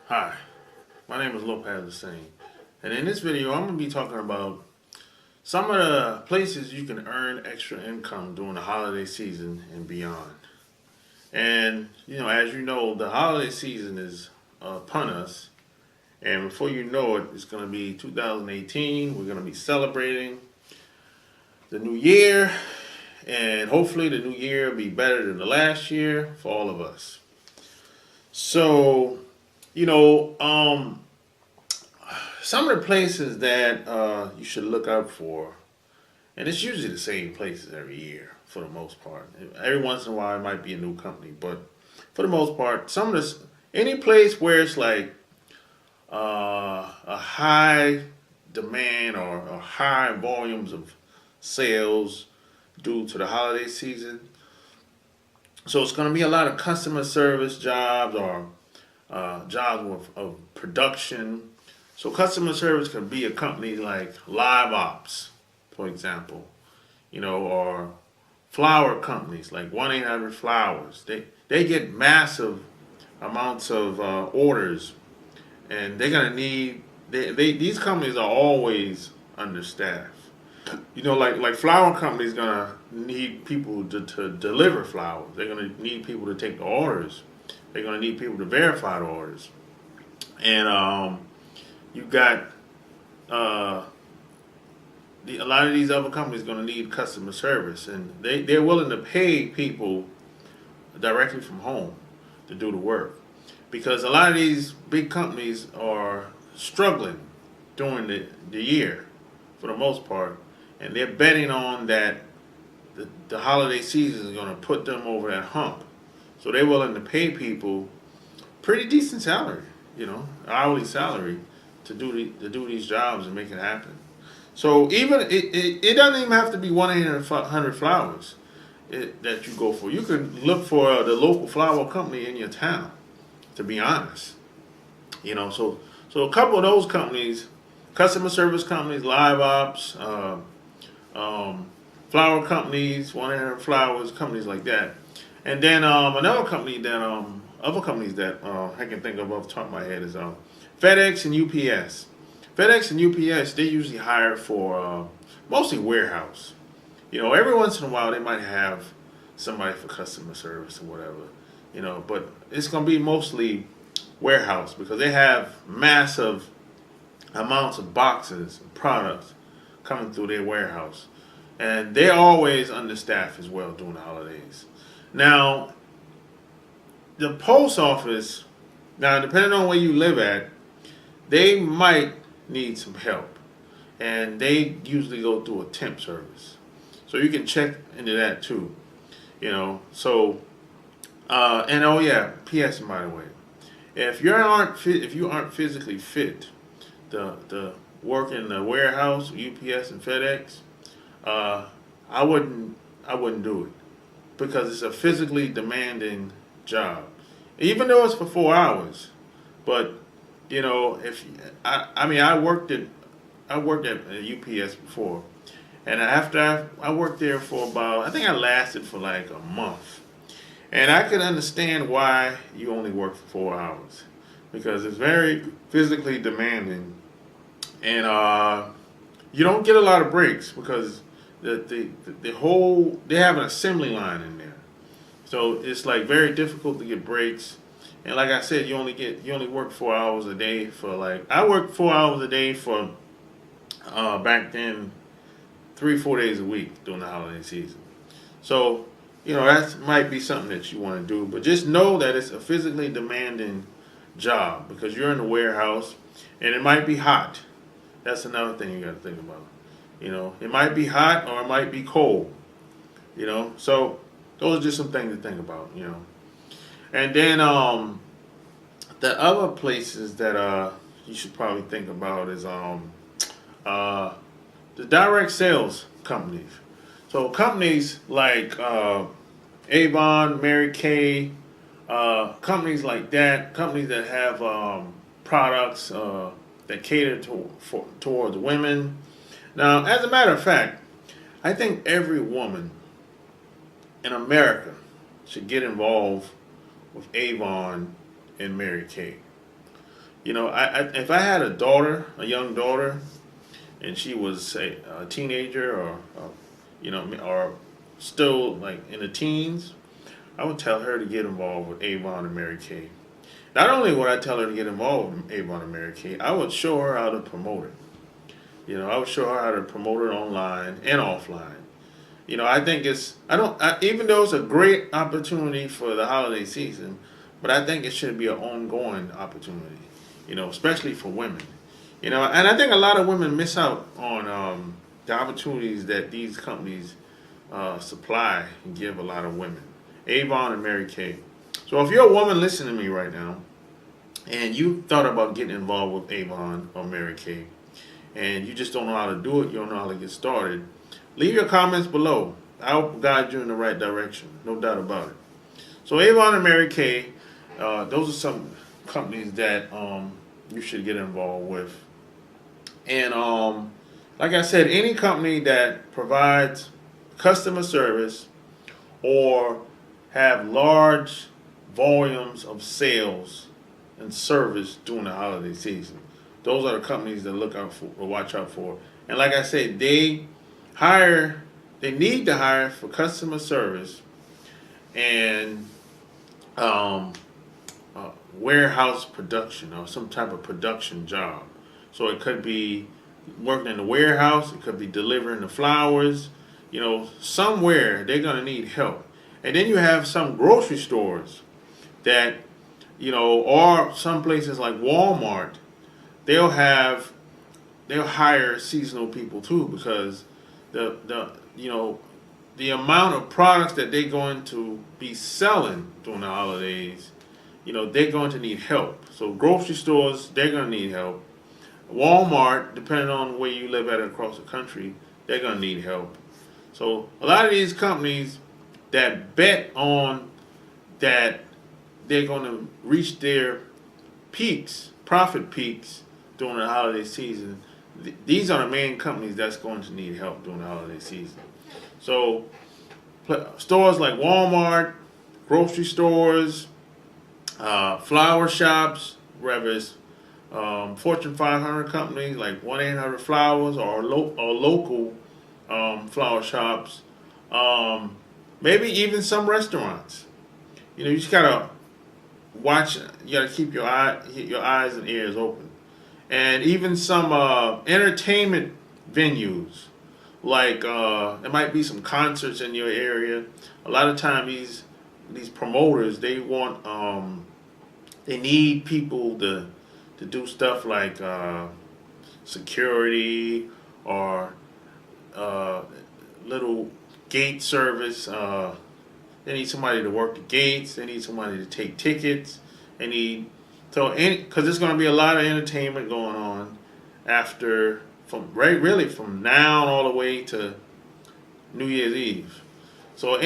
Hi, my name is Lopez Hussein, and in this video, I'm going to be talking about some of the places you can earn extra income during the holiday season and beyond. And, as you know, the holiday season is upon us, and before you know it, it's going to be 2018. We're going to be celebrating the new year, and hopefully, the new year will be better than the last year for all of us. So, you know, um, some of the places that you should look out for, and it's usually the same places every year for the most part. Every once in a while, it might be a new company, but for the most part, some of this, any place where it's like a high demand or high volumes of sales due to the holiday season. So it's going to be a lot of customer service jobs or jobs of production. So customer service can be a company like Live Ops, for example, or flower companies like 1-800 Flowers. They get massive amounts of orders, and they're gonna need these companies are always understaffed. Like flower companies gonna need people to deliver flowers. They're gonna need people to take the orders. They're gonna need people to verify the orders, and you got uh, a lot of these other companies going to need customer service, and they're willing to pay people directly from home to do the work because a lot of these big companies are struggling during the year for the most part, and they're betting on that the holiday season is going to put them over that hump. So they're willing to pay people pretty decent salary, hourly salary to do these jobs and make it happen. So even it doesn't even have to be 1-800 Flowers that you go for. You can look for the local flower company in your town. To be honest, so a couple of those companies, customer service companies, Live Ops, um, flower companies, 1-800 Flowers, companies like that, and then another company that other companies that I can think of off the top of my head is FedEx and UPS. FedEx and UPS, they usually hire for mostly warehouse. Every once in a while they might have somebody for customer service or whatever, but it's going to be mostly warehouse because they have massive amounts of boxes and products coming through their warehouse. And they're always understaffed as well during the holidays. Now, the post office, now depending on where you live at, they might need some help. And they usually go through a temp service. So you can check into that too. So and oh yeah, PS by the way. If you aren't physically fit the work in the warehouse, UPS and FedEx, uh, I wouldn't do it because it's a physically demanding job. Even though it's for 4 hours, but if I mean I worked at UPS before, and after I worked there for about, I think I lasted for like a month, and I could understand why you only work for 4 hours because it's very physically demanding, and you don't get a lot of breaks because the whole they have an assembly line in there, so it's like very difficult to get breaks. And like I said, you only work 4 hours a day for like I worked 4 hours a day for back then 3-4 days a week during the holiday season. So that might be something that you want to do, but just know that it's a physically demanding job because you're in the warehouse and it might be hot. That's another thing you got to think about. It might be hot or it might be cold. So those are just some things to think about. And then the other places that you should probably think about is uh, the direct sales companies. So companies like Avon, Mary Kay, companies that have products that cater towards women. Now, as a matter of fact, I think every woman in America should get involved with Avon and Mary Kay. If I had a daughter, a young daughter, and she was say a teenager or still like in the teens, I would tell her to get involved with Avon and Mary Kay. Not only would I tell her to get involved with Avon and Mary Kay, I would show her how to promote it. I would show her how to promote it online and offline. I think even though it's a great opportunity for the holiday season, but I think it should be an ongoing opportunity, especially for women. And I think a lot of women miss out on the opportunities that these companies supply and give a lot of women. Avon and Mary Kay. So if you're a woman listening to me right now, and you thought about getting involved with Avon or Mary Kay, and you just don't know how to do it, you don't know how to get started, leave your comments below. I'll guide you in the right direction, no doubt about it. So Avon and Mary Kay, those are some companies that you should get involved with. And like I said, any company that provides customer service or have large volumes of sales and service during the holiday season, those are the companies that look out for or watch out for. And like I said, they need to hire for customer service and warehouse production or some type of production job. So it could be working in the warehouse, it could be delivering the flowers, somewhere they're going to need help. And then you have some grocery stores that, or some places like Walmart, they'll hire seasonal people too, because the amount of products that they're going to be selling during the holidays, they're going to need help. So grocery stores, they're going to need help. Walmart, depending on where you live at across the country, they're going to need help. So a lot of these companies that bet on that they're going to reach their peaks, profit peaks during the holiday season, these are the main companies that's going to need help during the holiday season. So stores like Walmart, grocery stores, flower shops, whether it's Fortune 500 companies like 1-800-Flowers or local flower shops, maybe even some restaurants. You just gotta watch. You gotta keep your eyes and ears open, and even some entertainment venues. Like there might be some concerts in your area. A lot of time these promoters, they need people to do stuff like security or little gate service. They need somebody to work the gates. They need somebody to take tickets. Because there's going to be a lot of entertainment going on from now all the way to New Year's Eve. So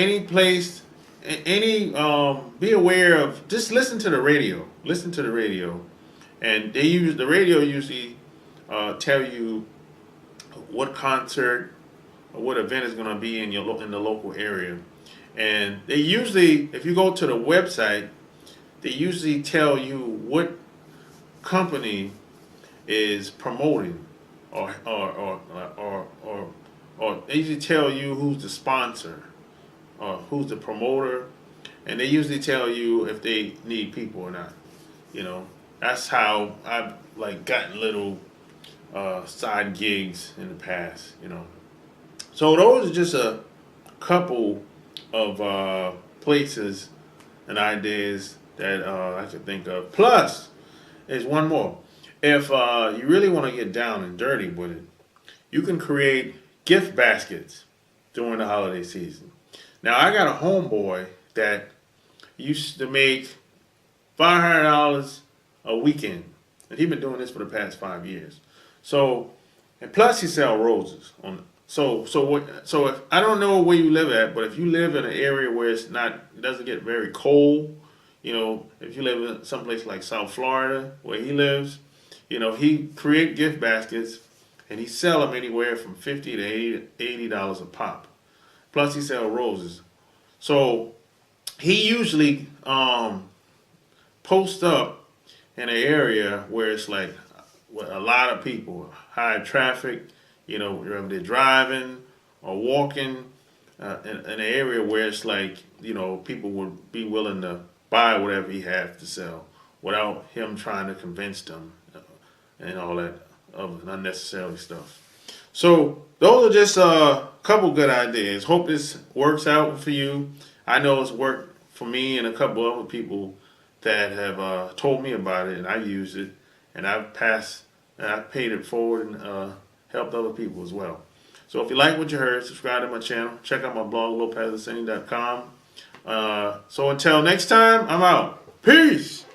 be aware of, just listen to the radio. Listen to the radio. And the radio usually tell you what concert or what event is going to be in the local area. And they usually, if you go to the website, they usually tell you what company is promoting, or they usually tell you who's the sponsor or who's the promoter, and they usually tell you if they need people or not. That's how I've gotten little side gigs in the past. So those are just a couple of places and ideas that I could think of. Plus, there's one more. If you really want to get down and dirty with it, you can create gift baskets during the holiday season. Now, I got a homeboy that used to make $500 a weekend, and he's been doing this for the past 5 years. So, and plus he sells roses on. So if I don't know where you live at, but if you live in an area where it doesn't get very cold, if you live in someplace like South Florida where he lives, he create gift baskets and he sell them anywhere from $50 to $80 a pop. Plus he sells roses. So he usually posts up in an area where it's like with a lot of people, high traffic, whether they're driving or walking, in an area where it's like, people would be willing to buy whatever he has to sell without him trying to convince them and all that other unnecessary stuff. So those are just a couple good ideas. Hope this works out for you. I know it's worked for me and a couple other people that have told me about it, and I used it, and I've paid it forward and helped other people as well. So if you like what you heard, subscribe to my channel. Check out my blog, lopezthesing.com. So until next time, I'm out. Peace!